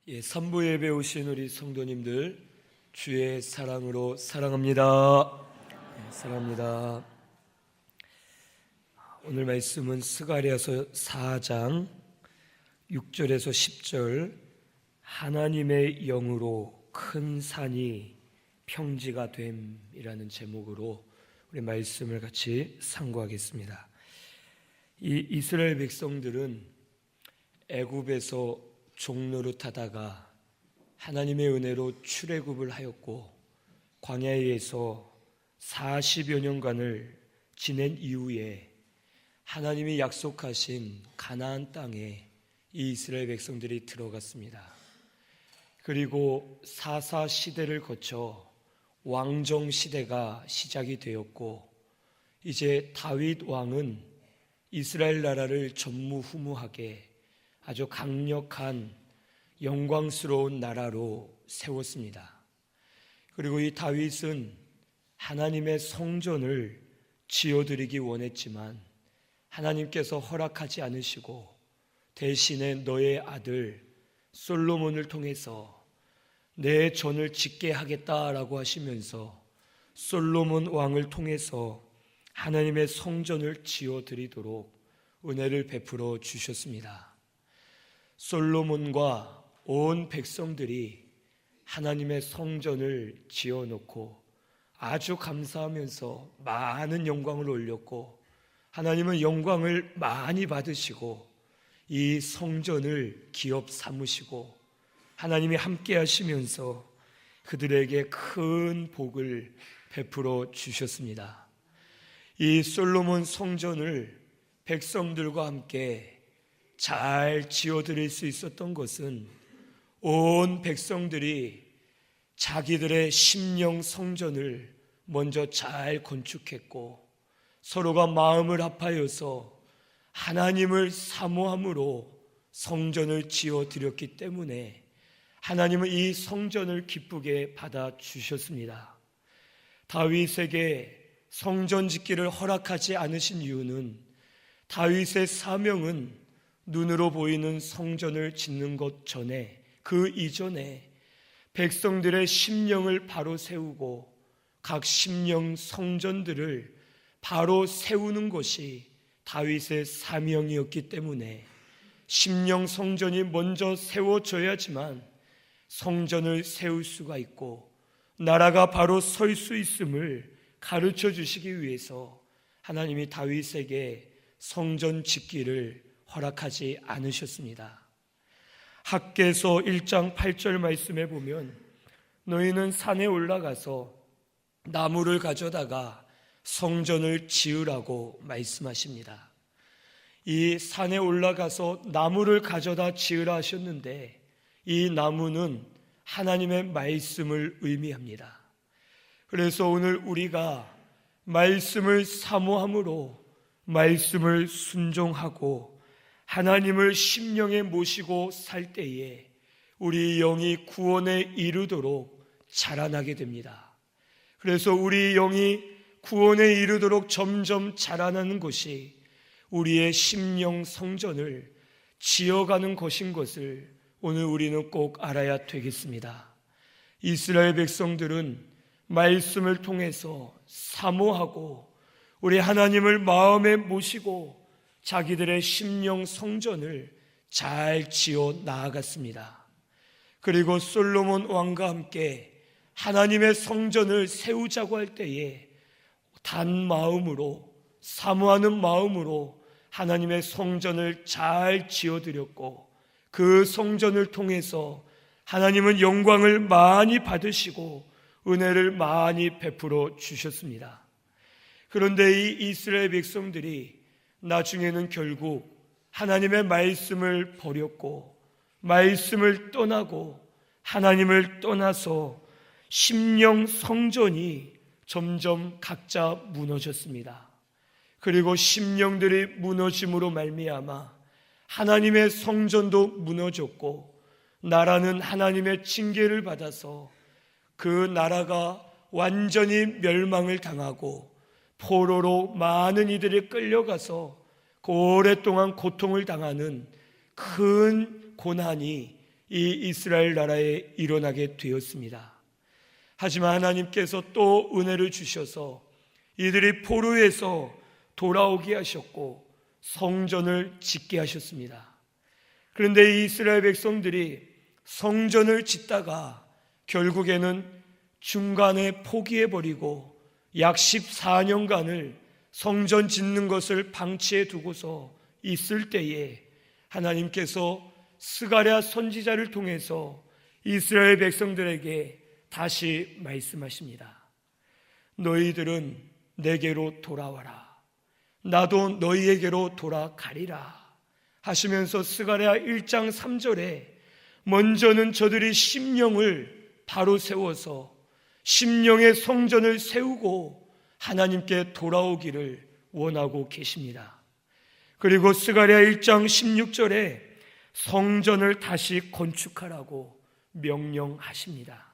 3부 예배 오신 우리 성도님들 주의 사랑으로 사랑합니다. 사랑합니다. 오늘 말씀은 스가랴서 4장 6절에서 10절 하나님의 영으로 큰 산이 평지가 됨이라는 제목으로 우리 말씀을 같이 상고하겠습니다. 이 이스라엘 백성들은 애굽에서 종노릇하다가 하나님의 은혜로 출애굽을 하였고 광야에서 40여 년간을 지낸 이후에 하나님이 약속하신 가나안 땅에 이 이스라엘 백성들이 들어갔습니다. 그리고 사사 시대를 거쳐 왕정 시대가 시작이 되었고 이제 다윗 왕은 이스라엘 나라를 전무후무하게 아주 강력한 영광스러운 나라로 세웠습니다. 그리고 이 다윗은 하나님의 성전을 지어드리기 원했지만 하나님께서 허락하지 않으시고 대신에 너의 아들 솔로몬을 통해서 내 전을 짓게 하겠다라고 하시면서 솔로몬 왕을 통해서 하나님의 성전을 지어드리도록 은혜를 베풀어 주셨습니다. 솔로몬과 온 백성들이 하나님의 성전을 지어놓고 아주 감사하면서 많은 영광을 올렸고 하나님은 영광을 많이 받으시고 이 성전을 기업 삼으시고 하나님이 함께 하시면서 그들에게 큰 복을 베풀어 주셨습니다. 이 솔로몬 성전을 백성들과 함께 잘 지어드릴 수 있었던 것은 온 백성들이 자기들의 심령 성전을 먼저 잘 건축했고 서로가 마음을 합하여서 하나님을 사모함으로 성전을 지어드렸기 때문에 하나님은 이 성전을 기쁘게 받아주셨습니다. 다윗에게 성전 짓기를 허락하지 않으신 이유는 다윗의 사명은 눈으로 보이는 성전을 짓는 것 전에 그 이전에 백성들의 심령을 바로 세우고 각 심령 성전들을 바로 세우는 것이 다윗의 사명이었기 때문에 심령 성전이 먼저 세워져야지만 성전을 세울 수가 있고 나라가 바로 설 수 있음을 가르쳐 주시기 위해서 하나님이 다윗에게 성전 짓기를 허락하지 않으셨습니다. 학개서 1장 8절 말씀에 보면 너희는 산에 올라가서 나무를 가져다가 성전을 지으라고 말씀하십니다. 이 산에 올라가서 나무를 가져다 지으라 하셨는데 이 나무는 하나님의 말씀을 의미합니다. 그래서 오늘 우리가 말씀을 사모함으로 말씀을 순종하고 하나님을 심령에 모시고 살 때에 우리 영이 구원에 이르도록 자라나게 됩니다. 그래서 우리 영이 구원에 이르도록 점점 자라나는 것이 우리의 심령 성전을 지어가는 것인 것을 오늘 우리는 꼭 알아야 되겠습니다. 이스라엘 백성들은 말씀을 통해서 사모하고 우리 하나님을 마음에 모시고 자기들의 심령 성전을 잘 지어 나아갔습니다. 그리고 솔로몬 왕과 함께 하나님의 성전을 세우자고 할 때에 단 마음으로 사모하는 마음으로 하나님의 성전을 잘 지어드렸고 그 성전을 통해서 하나님은 영광을 많이 받으시고 은혜를 많이 베풀어 주셨습니다. 그런데 이 이스라엘 백성들이 나중에는 결국 하나님의 말씀을 버렸고 말씀을 떠나고 하나님을 떠나서 심령 성전이 점점 각자 무너졌습니다. 그리고 심령들이 무너짐으로 말미암아 하나님의 성전도 무너졌고 나라는 하나님의 징계를 받아서 그 나라가 완전히 멸망을 당하고 포로로 많은 이들이 끌려가서 오랫동안 고통을 당하는 큰 고난이 이 이스라엘 나라에 일어나게 되었습니다. 하지만 하나님께서 또 은혜를 주셔서 이들이 포로에서 돌아오게 하셨고 성전을 짓게 하셨습니다. 그런데 이 이스라엘 백성들이 성전을 짓다가 결국에는 중간에 포기해버리고 약 14년간을 성전 짓는 것을 방치해 두고서 있을 때에 하나님께서 스가랴 선지자를 통해서 이스라엘 백성들에게 다시 말씀하십니다. 너희들은 내게로 돌아와라. 나도 너희에게로 돌아가리라 하시면서 스가랴 1장 3절에 먼저는 저들이 심령을 바로 세워서 심령의 성전을 세우고 하나님께 돌아오기를 원하고 계십니다. 그리고 스가랴 1장 16절에 성전을 다시 건축하라고 명령하십니다.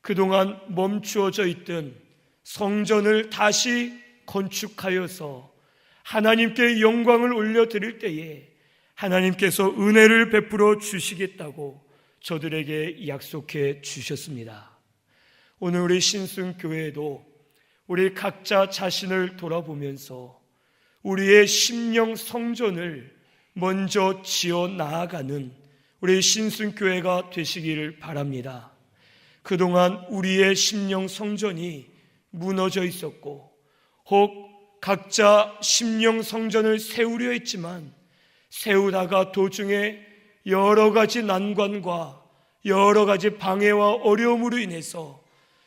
그동안 멈추어져 있던 성전을 다시 건축하여서 하나님께 영광을 올려드릴 때에 하나님께서 은혜를 베풀어 주시겠다고 저들에게 약속해 주셨습니다. 오늘 우리 신순교회도 우리 각자 자신을 돌아보면서 우리의 심령 성전을 먼저 지어 나아가는 우리 신순교회가 되시기를 바랍니다. 그동안 우리의 심령 성전이 무너져 있었고 혹 각자 심령 성전을 세우려 했지만 세우다가 도중에 여러 가지 난관과 여러 가지 방해와 어려움으로 인해서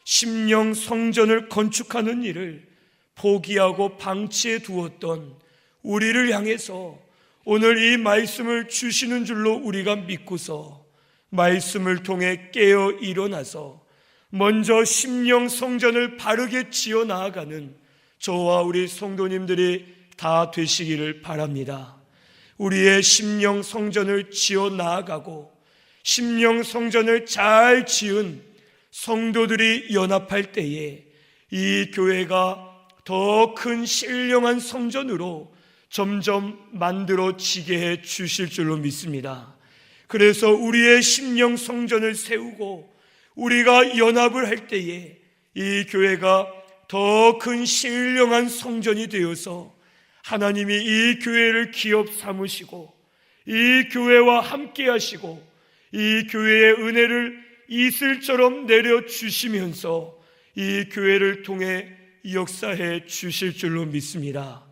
심령 성전을 건축하는 일을 포기하고 방치해 두었던 우리를 향해서 오늘 이 말씀을 주시는 줄로 우리가 믿고서 말씀을 통해 깨어 일어나서 먼저 심령 성전을 바르게 지어 나아가는 저와 우리 성도님들이 다 되시기를 바랍니다. 우리의 심령 성전을 지어 나아가고 심령 성전을 잘 지은 성도들이 연합할 때에 이 교회가 더 큰 신령한 성전으로 점점 만들어지게 해 주실 줄로 믿습니다. 그래서 우리의 심령 성전을 세우고 우리가 연합을 할 때에 이 교회가 더 큰 신령한 성전이 되어서 하나님이 이 교회를 기업 삼으시고 이 교회와 함께 하시고 이 교회의 은혜를 이슬처럼 내려주시면서 이 교회를 통해 역사해 주실 줄로 믿습니다.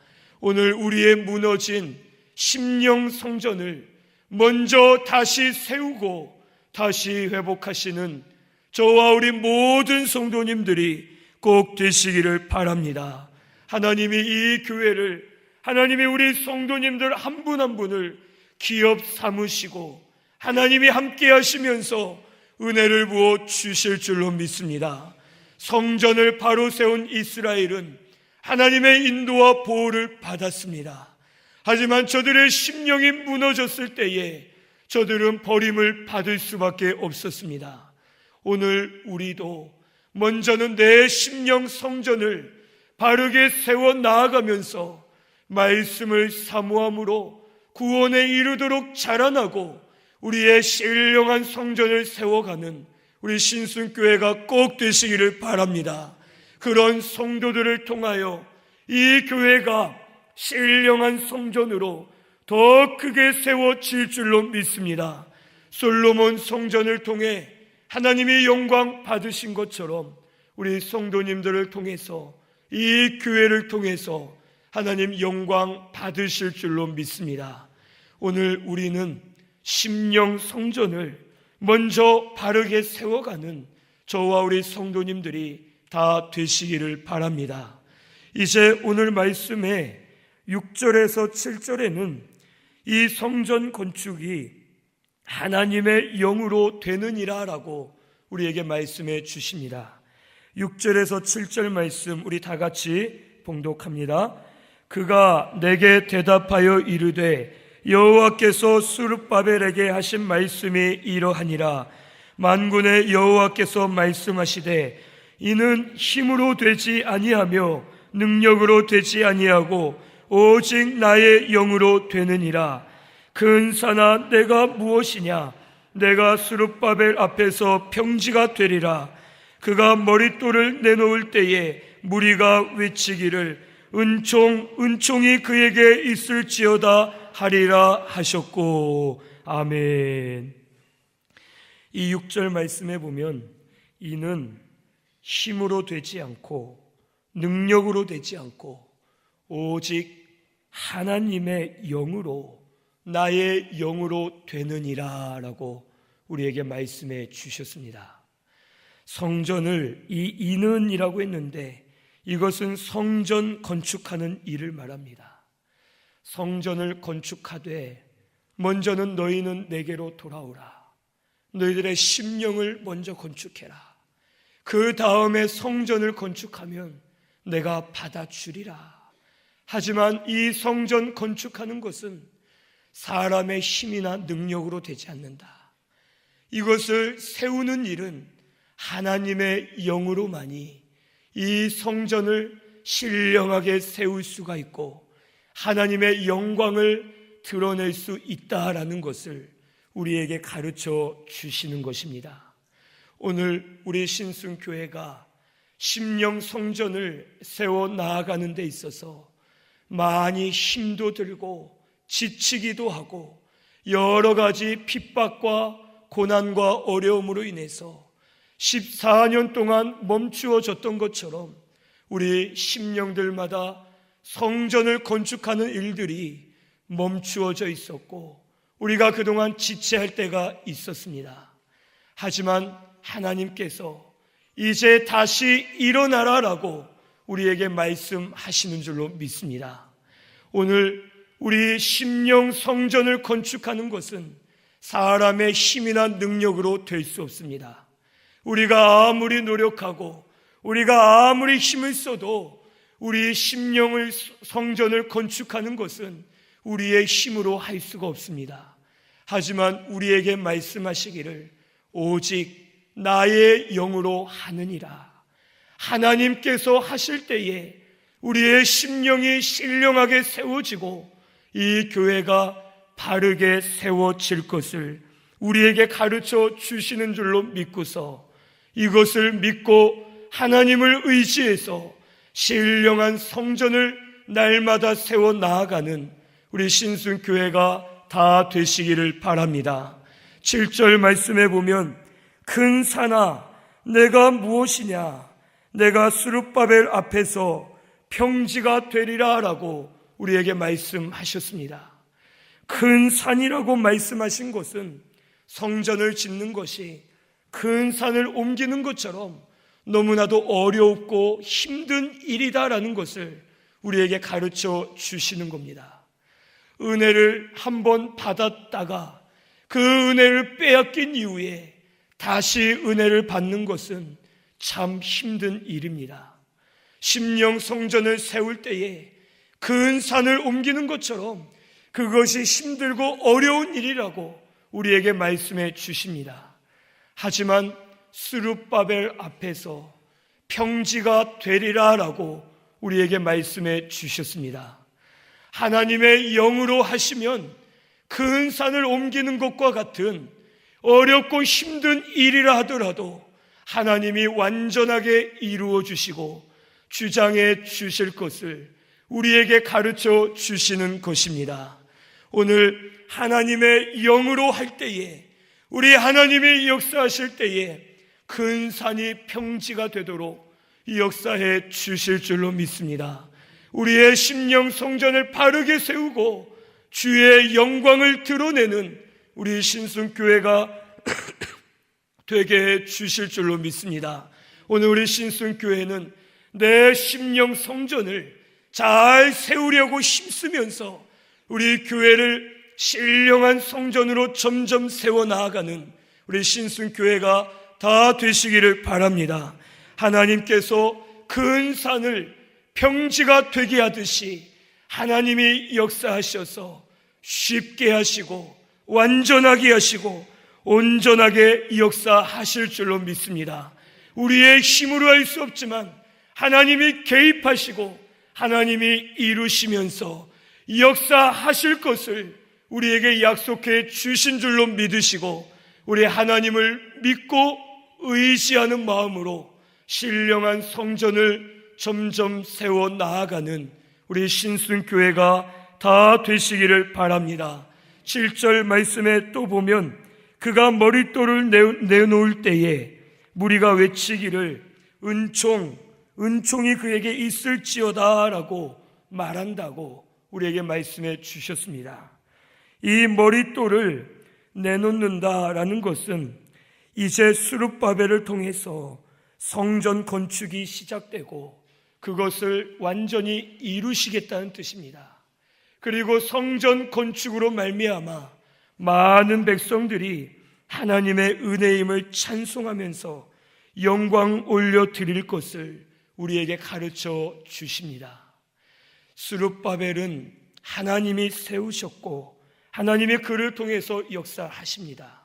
오늘 우리의 무너진 심령 성전을 먼저 다시 세우고 다시 회복하시는 저와 우리 모든 성도님들이 꼭 되시기를 바랍니다. 하나님이 이 교회를, 하나님이 우리 성도님들 한 분 한 분을 기업 삼으시고 하나님이 함께 하시면서 은혜를 부어 주실 줄로 믿습니다. 성전을 바로 세운 이스라엘은 하나님의 인도와 보호를 받았습니다. 하지만 저들의 심령이 무너졌을 때에 저들은 버림을 받을 수밖에 없었습니다. 오늘 우리도 먼저는 내 심령 성전을 바르게 세워 나아가면서 말씀을 사모함으로 구원에 이르도록 자라나고 우리의 신령한 성전을 세워가는 우리 신순교회가 꼭 되시기를 바랍니다. 그런 성도들을 통하여 이 교회가 신령한 성전으로 더 크게 세워질 줄로 믿습니다. 솔로몬 성전을 통해 하나님이 영광 받으신 것처럼 우리 성도님들을 통해서 이 교회를 통해서 하나님 영광 받으실 줄로 믿습니다. 오늘 우리는 심령 성전을 먼저 바르게 세워가는 저와 우리 성도님들이 다 되시기를 바랍니다. 이제 오늘 말씀의 6절에서 7절에는 이 성전 건축이 하나님의 영으로 되느니라 라고 우리에게 말씀해 주십니다. 6절에서 7절 말씀 우리 다 같이 봉독합니다. 그가 내게 대답하여 이르되 여호와께서 스룹바벨에게 하신 말씀이 이러하니라. 만군의 여호와께서 말씀하시되 이는 힘으로 되지 아니하며 능력으로 되지 아니하고 오직 나의 영으로 되느니라. 근사나 내가 무엇이냐? 내가 스룹바벨 앞에서 평지가 되리라. 그가 머릿돌을 내놓을 때에 무리가 외치기를 은총이 그에게 있을지어다 하리라 하셨고. 아멘. 이 6절 말씀에 보면 이는 힘으로 되지 않고 능력으로 되지 않고 오직 하나님의 영으로, 나의 영으로 되느니라 라고 우리에게 말씀해 주셨습니다. 성전을 이는이라고 했는데 이것은 성전 건축하는 일을 말합니다. 성전을 건축하되 먼저는 너희는 내게로 돌아오라. 너희들의 심령을 먼저 건축해라. 그 다음에 성전을 건축하면 내가 받아주리라. 하지만 이 성전 건축하는 것은 사람의 힘이나 능력으로 되지 않는다. 이것을 세우는 일은 하나님의 영으로만이 이 성전을 신령하게 세울 수가 있고 하나님의 영광을 드러낼 수 있다라는 것을 우리에게 가르쳐 주시는 것입니다. 오늘 우리 신순교회가 심령 성전을 세워 나아가는 데 있어서 많이 힘도 들고 지치기도 하고 여러 가지 핍박과 고난과 어려움으로 인해서 14년 동안 멈추어졌던 것처럼 우리 심령들마다 성전을 건축하는 일들이 멈추어져 있었고 우리가 그동안 지체할 때가 있었습니다. 하지만 하나님께서 이제 다시 일어나라라고 우리에게 말씀하시는 줄로 믿습니다. 오늘 우리 심령 성전을 건축하는 것은 사람의 힘이나 능력으로 될 수 없습니다. 우리가 아무리 노력하고 우리가 아무리 힘을 써도 우리 심령을 성전을 건축하는 것은 우리의 힘으로 할 수가 없습니다. 하지만 우리에게 말씀하시기를 오직 나의 영으로 하느니라. 하나님께서 하실 때에 우리의 심령이 신령하게 세워지고 이 교회가 바르게 세워질 것을 우리에게 가르쳐 주시는 줄로 믿고서 이것을 믿고 하나님을 의지해서 신령한 성전을 날마다 세워 나아가는 우리 신순교회가 다 되시기를 바랍니다. 7절 말씀에 보면 큰 산아 내가 무엇이냐, 내가 스룹바벨 앞에서 평지가 되리라 라고 우리에게 말씀하셨습니다. 큰 산이라고 말씀하신 것은 성전을 짓는 것이 큰 산을 옮기는 것처럼 너무나도 어렵고 힘든 일이다라는 것을 우리에게 가르쳐 주시는 겁니다. 은혜를 한번 받았다가 그 은혜를 빼앗긴 이후에 다시 은혜를 받는 것은 참 힘든 일입니다. 심령 성전을 세울 때에 큰 산을 옮기는 것처럼 그것이 힘들고 어려운 일이라고 우리에게 말씀해 주십니다. 하지만 스룹바벨 앞에서 평지가 되리라 라고 우리에게 말씀해 주셨습니다. 하나님의 영으로 하시면 큰 산을 옮기는 것과 같은 어렵고 힘든 일이라 하더라도 하나님이 완전하게 이루어 주시고 주장해 주실 것을 우리에게 가르쳐 주시는 것입니다. 오늘 하나님의 영으로 할 때에, 우리 하나님이 역사하실 때에 큰 산이 평지가 되도록 역사해 주실 줄로 믿습니다. 우리의 심령 성전을 바르게 세우고 주의 영광을 드러내는 우리 신순교회가 되게 해 주실 줄로 믿습니다. 오늘 우리 신순교회는 내 심령 성전을 잘 세우려고 힘쓰면서 우리 교회를 신령한 성전으로 점점 세워나가는 우리 신순교회가 다 되시기를 바랍니다. 하나님께서 큰 산을 평지가 되게 하듯이 하나님이 역사하셔서 쉽게 하시고 완전하게 하시고 온전하게 역사하실 줄로 믿습니다. 우리의 힘으로 할 수 없지만 하나님이 개입하시고 하나님이 이루시면서 역사하실 것을 우리에게 약속해 주신 줄로 믿으시고 우리 하나님을 믿고 의지하는 마음으로 신령한 성전을 점점 세워 나아가는 우리 신순교회가 다 되시기를 바랍니다. 7절 말씀에 또 보면 그가 머릿돌을 내놓을 때에 무리가 외치기를 은총이 그에게 있을지어다 라고 말한다고 우리에게 말씀해 주셨습니다. 이 머릿돌을 내놓는다라는 것은 이제 스룹바벨을 통해서 성전 건축이 시작되고 그것을 완전히 이루시겠다는 뜻입니다. 그리고 성전 건축으로 말미암아 많은 백성들이 하나님의 은혜임을 찬송하면서 영광 올려드릴 것을 우리에게 가르쳐 주십니다. 스룹바벨은 하나님이 세우셨고 하나님의 그를 통해서 역사하십니다.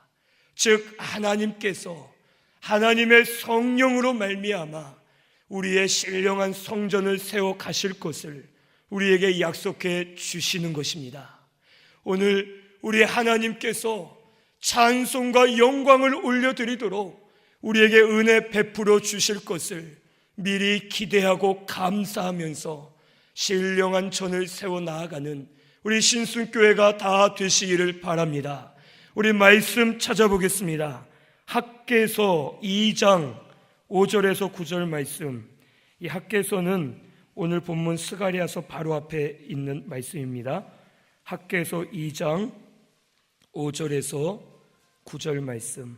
즉 하나님께서 하나님의 성령으로 말미암아 우리의 신령한 성전을 세워 가실 것을 우리에게 약속해 주시는 것입니다. 오늘 우리 하나님께서 찬송과 영광을 올려드리도록 우리에게 은혜 베풀어 주실 것을 미리 기대하고 감사하면서 신령한 전을 세워 나아가는 우리 신순교회가 다 되시기를 바랍니다. 우리 말씀 찾아보겠습니다. 학개서 2장 5절에서 9절 말씀. 이 학개서는 오늘 본문 스가랴서 바로 앞에 있는 말씀입니다. 학개서 2장 5절에서 9절 말씀.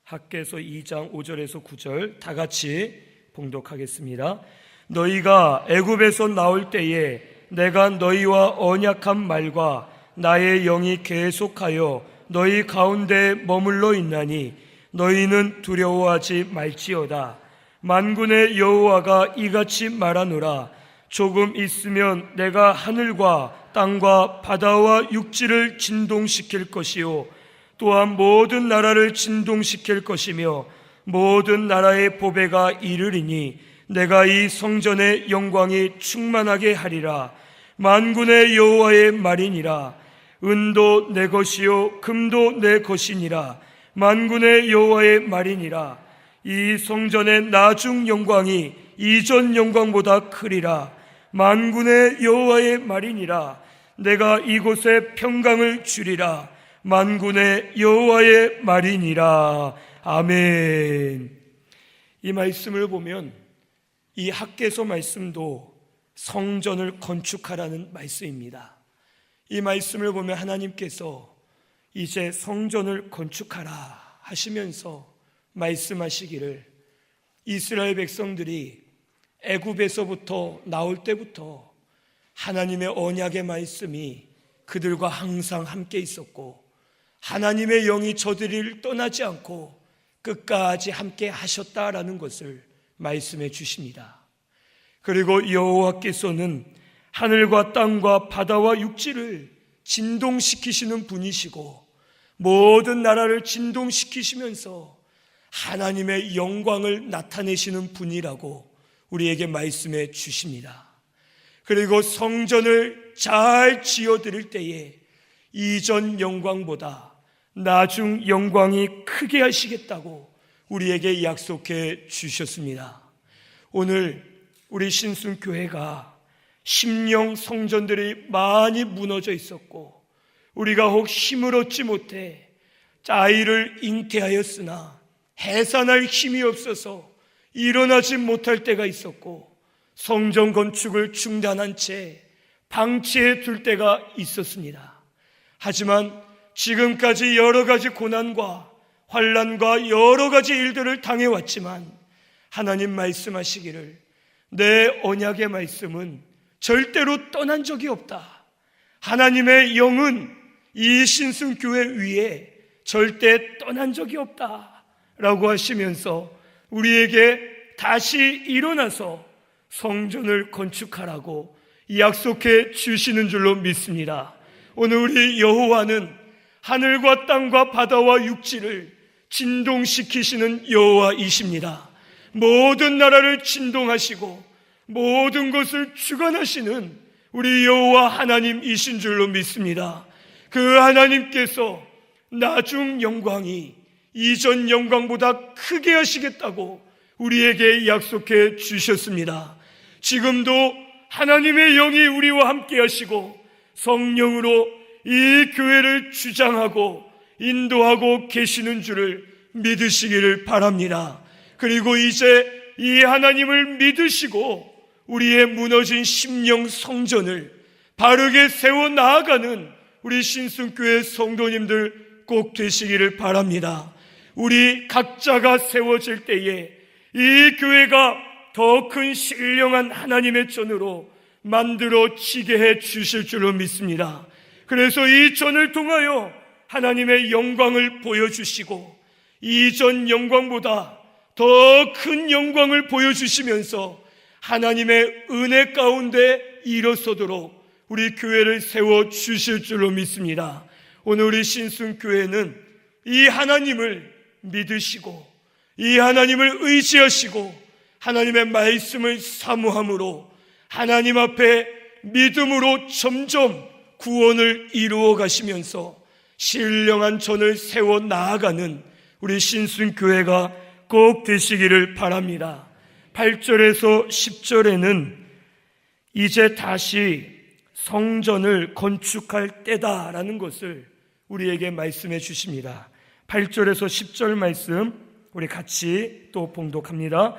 학개서 2장 5절에서 9절 다 같이 봉독하겠습니다. 너희가 애굽에서 나올 때에 내가 너희와 언약한 말과 나의 영이 계속하여 너희 가운데 머물러 있나니 너희는 두려워하지 말지어다. 만군의 여호와가 이같이 말하노라. 조금 있으면 내가 하늘과 땅과 바다와 육지를 진동시킬 것이요 또한 모든 나라를 진동시킬 것이며 모든 나라의 보배가 이르리니 내가 이 성전의 영광이 충만하게 하리라. 만군의 여호와의 말이니라. 은도 내 것이요 금도 내 것이니라. 만군의 여호와의 말이니라. 이 성전의 나중 영광이 이전 영광보다 크리라. 만군의 여호와의 말이니라. 내가 이곳에 평강을 주리라. 만군의 여호와의 말이니라. 아멘. 이 말씀을 보면 이 학개서 말씀도 성전을 건축하라는 말씀입니다. 이 말씀을 보면 하나님께서 이제 성전을 건축하라 하시면서 말씀하시기를 이스라엘 백성들이 애굽에서부터 나올 때부터 하나님의 언약의 말씀이 그들과 항상 함께 있었고 하나님의 영이 저들을 떠나지 않고 끝까지 함께 하셨다라는 것을 말씀해 주십니다. 그리고 여호와께서는 하늘과 땅과 바다와 육지를 진동시키시는 분이시고 모든 나라를 진동시키시면서 하나님의 영광을 나타내시는 분이라고 우리에게 말씀해 주십니다. 그리고 성전을 잘 지어드릴 때에 이전 영광보다 나중 영광이 크게 하시겠다고 우리에게 약속해 주셨습니다. 오늘 우리 신순교회가 심령 성전들이 많이 무너져 있었고 우리가 혹 힘을 얻지 못해 아이를 잉태하였으나 해산할 힘이 없어서 일어나지 못할 때가 있었고 성전 건축을 중단한 채 방치해 둘 때가 있었습니다. 하지만 지금까지 여러 가지 고난과 환난과 여러 가지 일들을 당해왔지만 하나님 말씀하시기를 내 언약의 말씀은 절대로 떠난 적이 없다. 하나님의 영은 이 신순교회 위에 절대 떠난 적이 없다 라고 하시면서 우리에게 다시 일어나서 성전을 건축하라고 약속해 주시는 줄로 믿습니다. 오늘 우리 여호와는 하늘과 땅과 바다와 육지를 진동시키시는 여호와이십니다. 모든 나라를 진동하시고 모든 것을 주관하시는 우리 여호와 하나님이신 줄로 믿습니다. 그 하나님께서 나중 영광이 이전 영광보다 크게 하시겠다고 우리에게 약속해 주셨습니다. 지금도 하나님의 영이 우리와 함께 하시고 성령으로 이 교회를 주장하고 인도하고 계시는 줄을 믿으시기를 바랍니다. 그리고 이제 이 하나님을 믿으시고 우리의 무너진 심령 성전을 바르게 세워 나아가는 우리 신순교회 성도님들 꼭 되시기를 바랍니다. 우리 각자가 세워질 때에 이 교회가 더 큰 신령한 하나님의 전으로 만들어지게 해 주실 줄로 믿습니다. 그래서 이 전을 통하여 하나님의 영광을 보여주시고 이전 영광보다 더 큰 영광을 보여주시면서 하나님의 은혜 가운데 일어서도록 우리 교회를 세워주실 줄로 믿습니다. 오늘 우리 신순교회는 이 하나님을 믿으시고 이 하나님을 의지하시고 하나님의 말씀을 사모함으로 하나님 앞에 믿음으로 점점 구원을 이루어 가시면서 신령한 전을 세워 나아가는 우리 신순교회가 꼭 되시기를 바랍니다. 8절에서 10절에는 이제 다시 성전을 건축할 때다라는 것을 우리에게 말씀해 주십니다. 8절에서 10절 말씀 우리 같이 또 봉독합니다.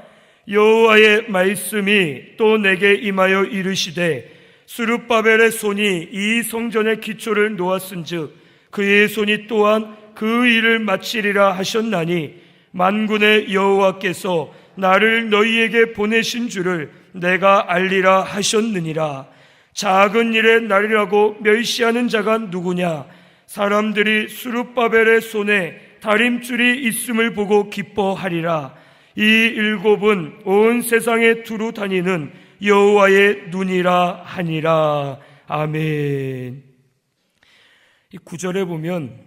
여호와의 말씀이 또 내게 임하여 이르시되 스룹바벨의 손이 이 성전의 기초를 놓았은즉 그의 손이 또한 그 일을 마치리라 하셨나니 만군의 여호와께서 나를 너희에게 보내신 줄을 내가 알리라 하셨느니라. 작은 일에 나리라고 멸시하는 자가 누구냐? 사람들이 스룹바벨의 손에 다림줄이 있음을 보고 기뻐하리라. 이 일곱은 온 세상에 두루 다니는 여호와의 눈이라 하니라. 아멘. 이 구절에 보면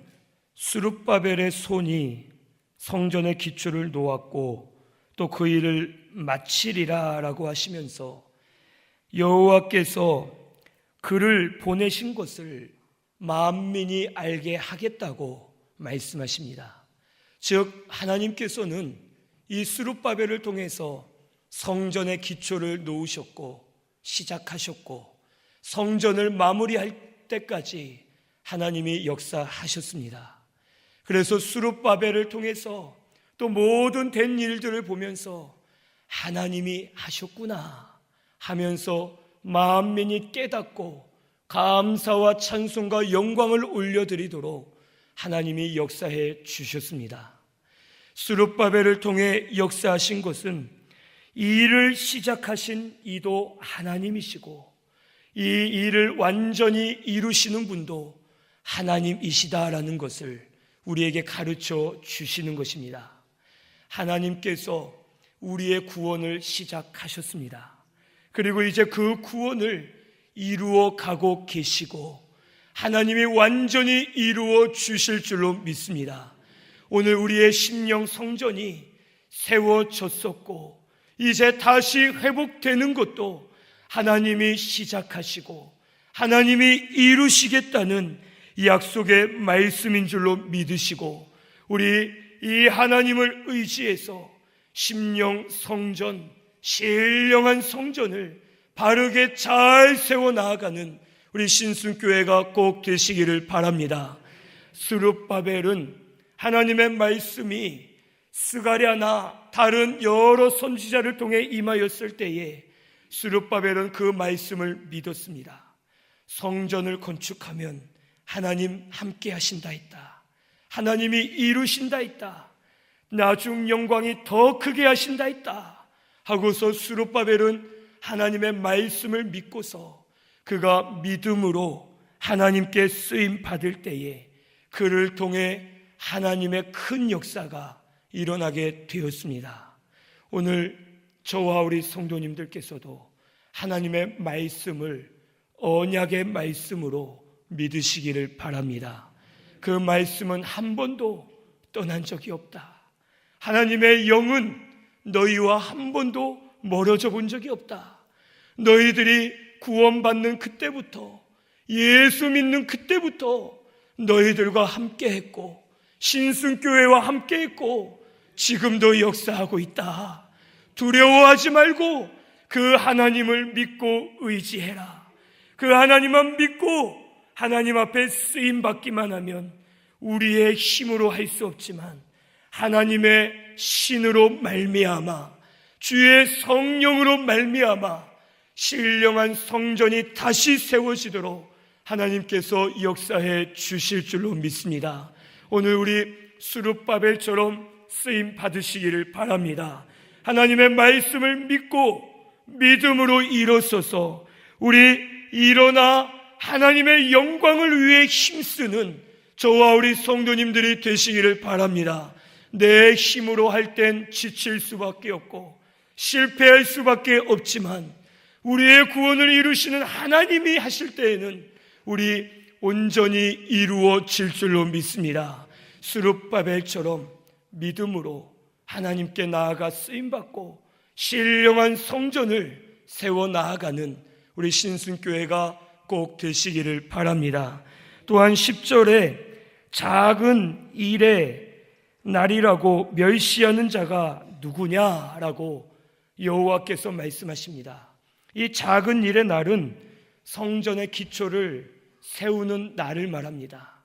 스룹바벨의 손이 성전의 기초를 놓았고 또 그 일을 마치리라 라고 하시면서 여호와께서 그를 보내신 것을 만민이 알게 하겠다고 말씀하십니다. 즉 하나님께서는 이 스룹바벨을 통해서 성전의 기초를 놓으셨고 시작하셨고 성전을 마무리할 때까지 하나님이 역사하셨습니다. 그래서 스룹바벨을 통해서 또 모든 된 일들을 보면서 하나님이 하셨구나 하면서 만민이 깨닫고 감사와 찬송과 영광을 올려드리도록 하나님이 역사해 주셨습니다. 스룹바벨을 통해 역사하신 것은 이 일을 시작하신 이도 하나님이시고 이 일을 완전히 이루시는 분도 하나님이시다라는 것을 우리에게 가르쳐 주시는 것입니다. 하나님께서 우리의 구원을 시작하셨습니다. 그리고 이제 그 구원을 이루어 가고 계시고 하나님이 완전히 이루어 주실 줄로 믿습니다. 오늘 우리의 심령 성전이 세워졌었고 이제 다시 회복되는 것도 하나님이 시작하시고 하나님이 이루시겠다는 약속의 말씀인 줄로 믿으시고 우리 이 하나님을 의지해서 심령 성전, 신령한 성전을 바르게 잘 세워 나아가는 우리 신순교회가 꼭 되시기를 바랍니다. 스룹바벨은 하나님의 말씀이 스가랴나 다른 여러 선지자를 통해 임하였을 때에 스룹바벨은 그 말씀을 믿었습니다. 성전을 건축하면 하나님 함께 하신다 했다. 하나님이 이루신다 했다. 나중 영광이 더 크게 하신다 했다 하고서 스룹바벨은 하나님의 말씀을 믿고서 그가 믿음으로 하나님께 쓰임 받을 때에 그를 통해 하나님의 큰 역사가 일어나게 되었습니다. 오늘 저와 우리 성도님들께서도 하나님의 말씀을 언약의 말씀으로 믿으시기를 바랍니다. 그 말씀은 한 번도 떠난 적이 없다. 하나님의 영은 너희와 한 번도 멀어져 본 적이 없다. 너희들이 구원받는 그때부터 예수 믿는 그때부터 너희들과 함께했고 신순교회와 함께했고 지금도 역사하고 있다. 두려워하지 말고 그 하나님을 믿고 의지해라. 그 하나님만 믿고 하나님 앞에 쓰임받기만 하면 우리의 힘으로 할 수 없지만 하나님의 신으로 말미암아 주의 성령으로 말미암아 신령한 성전이 다시 세워지도록 하나님께서 역사해 주실 줄로 믿습니다. 오늘 우리 스룹바벨처럼 쓰임 받으시기를 바랍니다. 하나님의 말씀을 믿고 믿음으로 일어서서 우리 일어나 하나님의 영광을 위해 힘쓰는 저와 우리 성도님들이 되시기를 바랍니다. 내 힘으로 할 땐 지칠 수밖에 없고 실패할 수밖에 없지만 우리의 구원을 이루시는 하나님이 하실 때에는 우리 온전히 이루어질 줄로 믿습니다. 스룹바벨처럼 믿음으로 하나님께 나아가 쓰임받고 신령한 성전을 세워 나아가는 우리 신순교회가 꼭 되시기를 바랍니다. 또한 10절에 작은 일의 날이라고 멸시하는 자가 누구냐라고 여호와께서 말씀하십니다. 이 작은 일의 날은 성전의 기초를 세우는 날을 말합니다.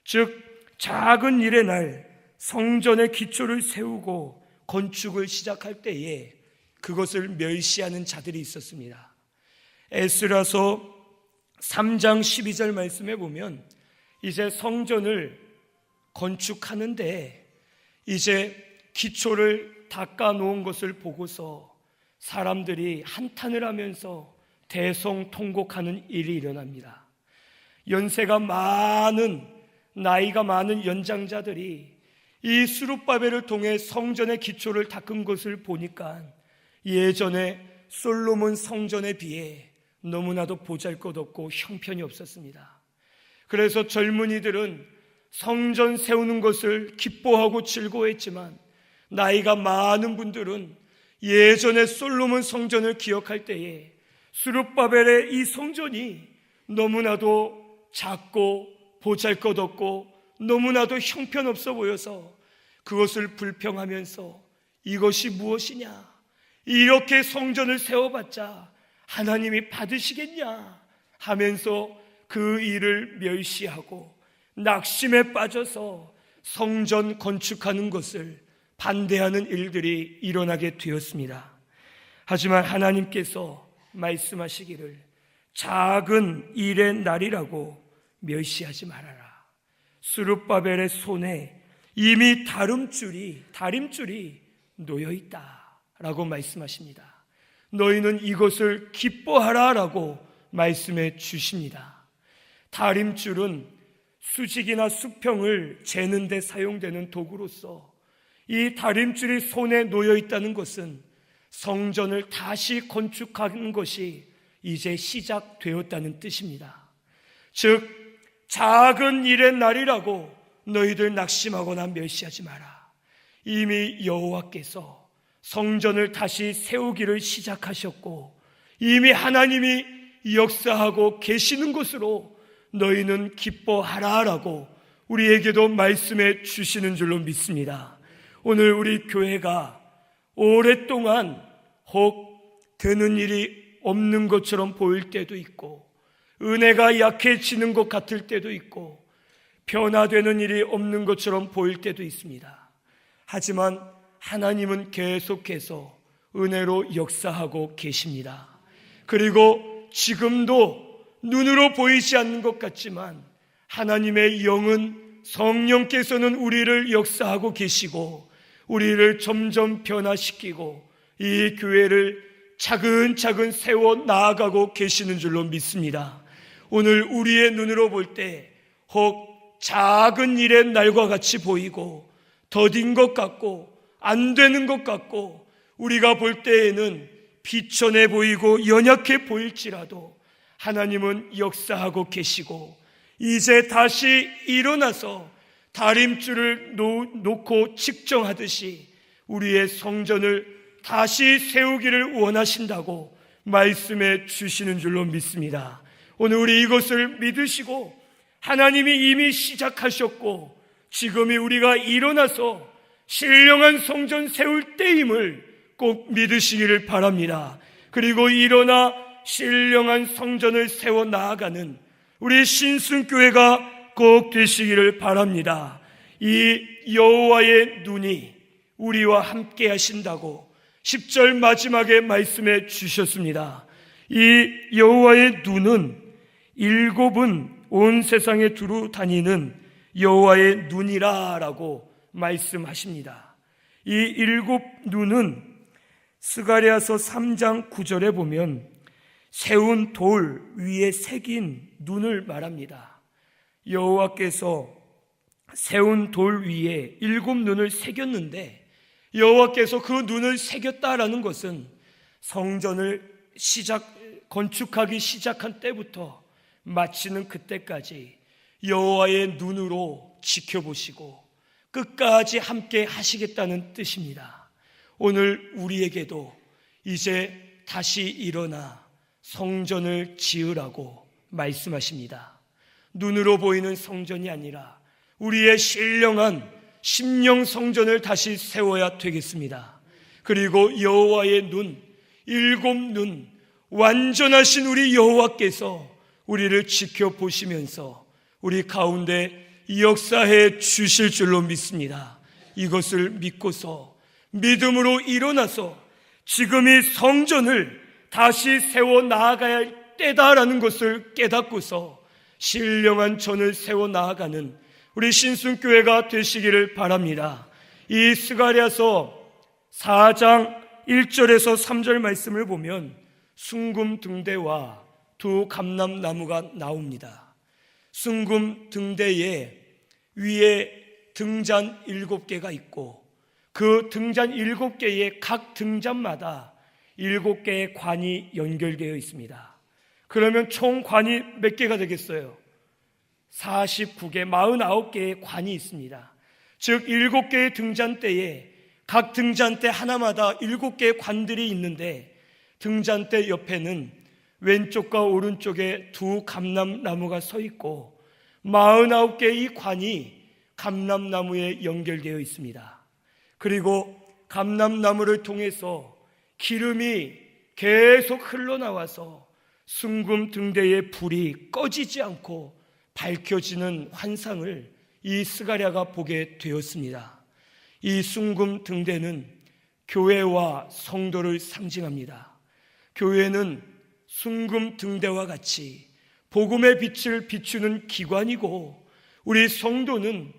즉 작은 일의 날, 성전의 기초를 세우고 건축을 시작할 때에 그것을 멸시하는 자들이 있었습니다. 에스라서 3장 12절 말씀에 보면 이제 성전을 건축하는데 이제 기초를 닦아 놓은 것을 보고서 사람들이 한탄을 하면서 대성통곡하는 일이 일어납니다. 연세가 많은, 나이가 많은 연장자들이 이 스룹바벨을 통해 성전의 기초를 닦은 것을 보니까 예전에 솔로몬 성전에 비해 너무나도 보잘것없고 형편이 없었습니다. 그래서 젊은이들은 성전 세우는 것을 기뻐하고 즐거워했지만 나이가 많은 분들은 예전에 솔로몬 성전을 기억할 때에 스룹바벨의 이 성전이 너무나도 작고 보잘것없고 너무나도 형편없어 보여서 그것을 불평하면서 이것이 무엇이냐, 이렇게 성전을 세워봤자 하나님이 받으시겠냐 하면서 그 일을 멸시하고 낙심에 빠져서 성전 건축하는 것을 반대하는 일들이 일어나게 되었습니다. 하지만 하나님께서 말씀하시기를 작은 일의 날이라고 멸시하지 말아라. 스룹바벨의 손에 이미 다림줄이 놓여있다 라고 말씀하십니다. 너희는 이것을 기뻐하라 라고 말씀해 주십니다. 다림줄은 수직이나 수평을 재는 데 사용되는 도구로서 이 다림줄이 손에 놓여 있다는 것은 성전을 다시 건축하는 것이 이제 시작되었다는 뜻입니다. 즉 작은 일의 날이라고 너희들 낙심하거나 멸시하지 마라. 이미 여호와께서 성전을 다시 세우기를 시작하셨고 이미 하나님이 역사하고 계시는 것으로 너희는 기뻐하라라고 우리에게도 말씀해 주시는 줄로 믿습니다. 오늘 우리 교회가 오랫동안 혹 되는 일이 없는 것처럼 보일 때도 있고 은혜가 약해지는 것 같을 때도 있고 변화되는 일이 없는 것처럼 보일 때도 있습니다. 하지만 하나님은 계속해서 은혜로 역사하고 계십니다. 그리고 지금도 눈으로 보이지 않는 것 같지만 하나님의 영은 성령께서는 우리를 역사하고 계시고 우리를 점점 변화시키고 이 교회를 차근차근 세워 나아가고 계시는 줄로 믿습니다. 오늘 우리의 눈으로 볼 때 혹 작은 일의 날과 같이 보이고 더딘 것 같고 안 되는 것 같고 우리가 볼 때에는 비천해 보이고 연약해 보일지라도 하나님은 역사하고 계시고 이제 다시 일어나서 다림줄을 놓고 측정하듯이 우리의 성전을 다시 세우기를 원하신다고 말씀해 주시는 줄로 믿습니다. 오늘 우리 이것을 믿으시고 하나님이 이미 시작하셨고 지금이 우리가 일어나서 신령한 성전 세울 때임을 꼭 믿으시기를 바랍니다. 그리고 일어나 신령한 성전을 세워 나아가는 우리 신순교회가 꼭 되시기를 바랍니다. 이 여호와의 눈이 우리와 함께 하신다고 10절 마지막에 말씀해 주셨습니다. 이 여호와의 눈은 7은 온 세상에 두루 다니는 여호와의 눈이라라고 말씀하십니다. 이 7 눈은 스가랴서 3장 9절에 보면 세운 돌 위에 새긴 눈을 말합니다. 여호와께서 세운 돌 위에 7 눈을 새겼는데 여호와께서 그 눈을 새겼다라는 것은 성전을 건축하기 시작한 때부터 마치는 그때까지 여호와의 눈으로 지켜보시고 끝까지 함께 하시겠다는 뜻입니다. 오늘 우리에게도 이제 다시 일어나 성전을 지으라고 말씀하십니다. 눈으로 보이는 성전이 아니라 우리의 신령한 심령 성전을 다시 세워야 되겠습니다. 그리고 여호와의 눈, 7 눈, 완전하신 우리 여호와께서 우리를 지켜보시면서 우리 가운데 역사해 주실 줄로 믿습니다. 이것을 믿고서 믿음으로 일어나서 지금 이 성전을 다시 세워 나아가야 할 때다라는 것을 깨닫고서 신령한 전을 세워 나아가는 우리 신순교회가 되시기를 바랍니다. 이 스가랴서 4장 1절에서 3절 말씀을 보면 순금 등대와 2 감람나무가 나옵니다. 순금 등대에 위에 등잔 7개가 있고 그 등잔 7개의 각 등잔마다 7개의 관이 연결되어 있습니다. 그러면 총 관이 몇 개가 되겠어요? 49개, 49개의 관이 있습니다. 즉 7개의 등잔대에 각 등잔대 하나마다 7개의 관들이 있는데 등잔대 옆에는 왼쪽과 오른쪽에 2 감람나무가 서 있고 49개의 이 관이 감람나무에 연결되어 있습니다. 그리고 감람나무를 통해서 기름이 계속 흘러나와서 순금 등대의 불이 꺼지지 않고 밝혀지는 환상을 이 스가랴가 보게 되었습니다. 이 순금 등대는 교회와 성도를 상징합니다. 교회는 순금 등대와 같이 복음의 빛을 비추는 기관이고 우리 성도는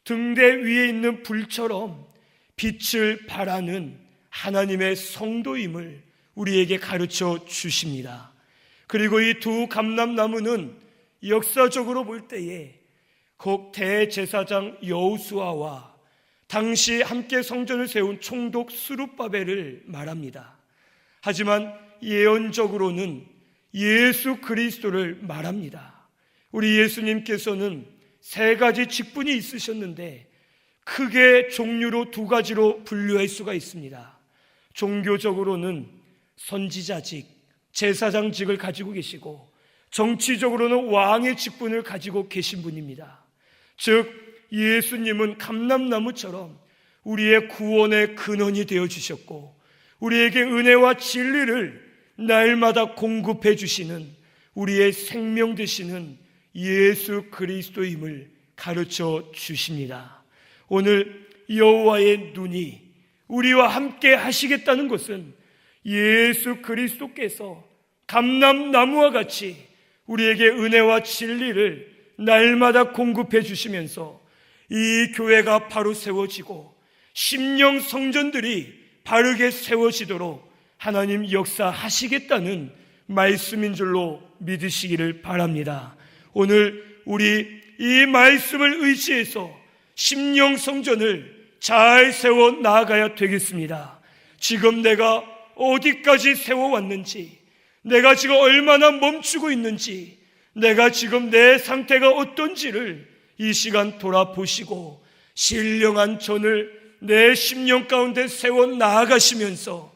등대 위에 있는 불처럼 빛을 발하는 하나님의 성도임을 우리에게 가르쳐 주십니다. 그리고 이 2 감람나무는 역사적으로 볼 때에 곧 대제사장 여호수아와 당시 함께 성전을 세운 총독 스룹바벨을 말합니다. 하지만 예언적으로는 예수 그리스도를 말합니다. 우리 예수님께서는 3가지 직분이 있으셨는데 크게 종류로 2가지로 분류할 수가 있습니다. 종교적으로는 선지자직, 제사장직을 가지고 계시고 정치적으로는 왕의 직분을 가지고 계신 분입니다. 즉 예수님은 감람나무처럼 우리의 구원의 근원이 되어주셨고 우리에게 은혜와 진리를 날마다 공급해 주시는 우리의 생명 되시는 예수 그리스도임을 가르쳐 주십니다. 오늘 여호와의 눈이 우리와 함께 하시겠다는 것은 예수 그리스도께서 감람나무와 같이 우리에게 은혜와 진리를 날마다 공급해 주시면서 이 교회가 바로 세워지고 심령 성전들이 바르게 세워지도록 하나님 역사하시겠다는 말씀인 줄로 믿으시기를 바랍니다. 오늘 우리 이 말씀을 의지해서 심령 성전을 잘 세워 나아가야 되겠습니다. 지금 내가 어디까지 세워왔는지, 내가 지금 얼마나 멈추고 있는지, 내가 지금 내 상태가 어떤지를 이 시간 돌아보시고 신령한 전을 내 심령 가운데 세워 나아가시면서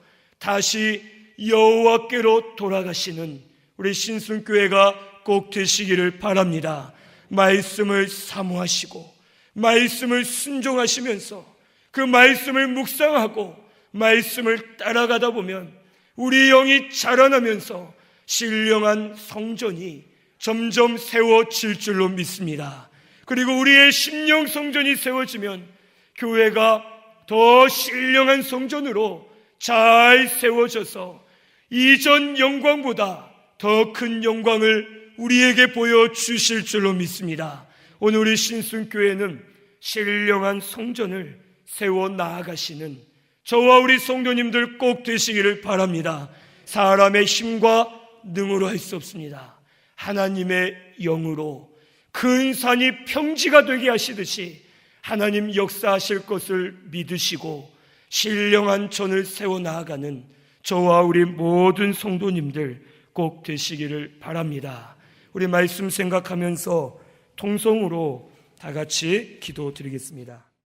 다시 여호와께로 돌아가시는 우리 신순교회가 꼭 되시기를 바랍니다. 말씀을 사모하시고 말씀을 순종하시면서 그 말씀을 묵상하고 말씀을 따라가다 보면 우리 영이 자라나면서 신령한 성전이 점점 세워질 줄로 믿습니다. 그리고 우리의 심령 성전이 세워지면 교회가 더 신령한 성전으로 잘 세워져서 이전 영광보다 더 큰 영광을 우리에게 보여주실 줄로 믿습니다. 오늘 우리 신순교회는 신령한 성전을 세워 나아가시는 저와 우리 성도님들 꼭 되시기를 바랍니다. 사람의 힘과 능으로 할 수 없습니다. 하나님의 영으로 큰 산이 평지가 되게 하시듯이 하나님 역사하실 것을 믿으시고 신령한 전을 세워 나아가는 저와 우리 모든 성도님들 꼭 되시기를 바랍니다. 우리 말씀 생각하면서 통성으로 다 같이 기도드리겠습니다.